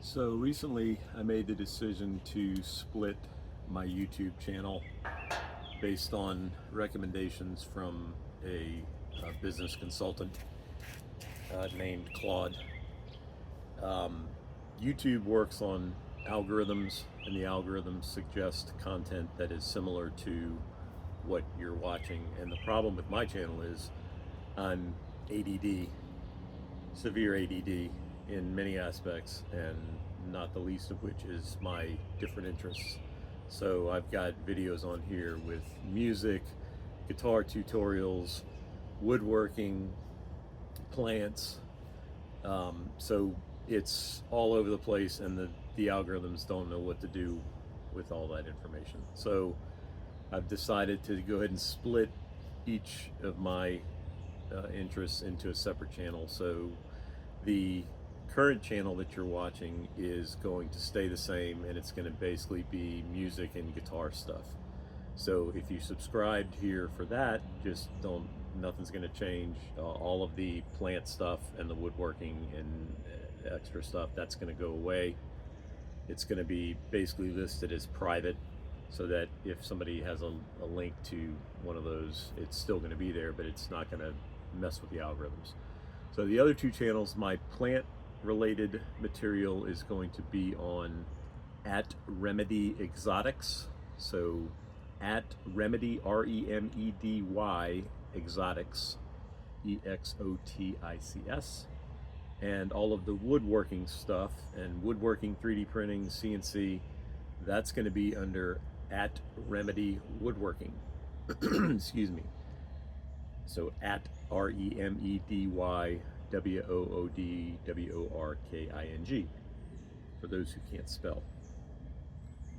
So recently I made the decision to split my YouTube channel based on recommendations from a business consultant named Claude. YouTube works on algorithms, and the algorithms suggest content that is similar to what you're watching. And the problem with my channel is I'm ADD, severe ADD in many aspects, and not the least of which is my different interests. So I've got videos on here with music, guitar tutorials, woodworking, plants. So it's all over the place, and the algorithms don't know what to do with all that information. So I've decided to go ahead and split each of my interests into a separate channel. So the current channel that you're watching is going to stay the same, and it's going to basically be music and guitar stuff. So if you subscribed here for that, just don't, nothing's going to change. All of the plant stuff and the woodworking and extra stuff, that's going to go away. It's going to be basically listed as private, so that if somebody has a link to one of those, it's still going to be there, but it's not going to mess with the algorithms. So the other two channels, my plant related material is going to be on @Remedy Exotics. So @Remedy, REMEDY Exotics, EXOTICS. And all of the woodworking stuff and woodworking, 3D printing, CNC, that's going to be under @Remedy Woodworking. Excuse me. So @REMEDY WOODWORKING, for those who can't spell.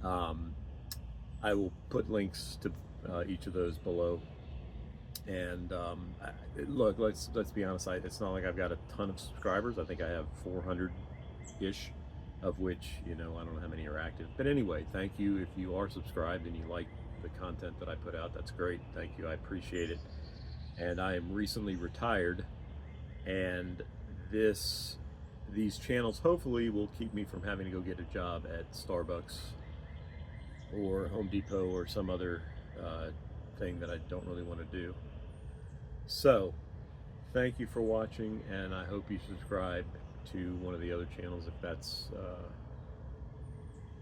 I will put links to each of those below. And look, let's be honest, it's not like I've got a ton of subscribers. I think I have 400-ish, of which, I don't know how many are active. But anyway, thank you. If you are subscribed and you like the content that I put out, that's great. Thank you, I appreciate it. And I am recently retired, and these channels hopefully will keep me from having to go get a job at Starbucks or Home Depot or some other thing that I don't really want to do. So thank you for watching, and I hope you subscribe to one of the other channels if that's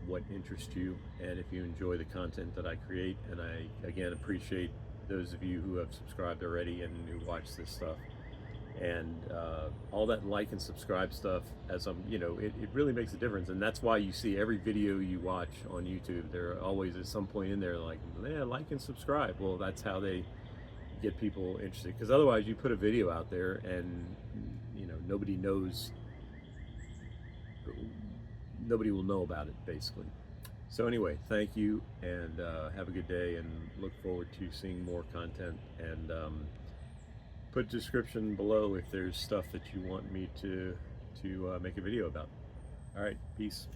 what interests you, and if you enjoy the content that I create. And I again appreciate those of you who have subscribed already and who watch this stuff. And all that like and subscribe stuff, as I'm, it really makes a difference. And that's why you see every video you watch on YouTube, there always at some point in there like, yeah, like and subscribe. Well, that's how they get people interested, because otherwise you put a video out there and nobody knows, nobody will know about it basically. So anyway, thank you, and have a good day, and look forward to seeing more content. And put a description below if there's stuff that you want me to make a video about. All right, peace.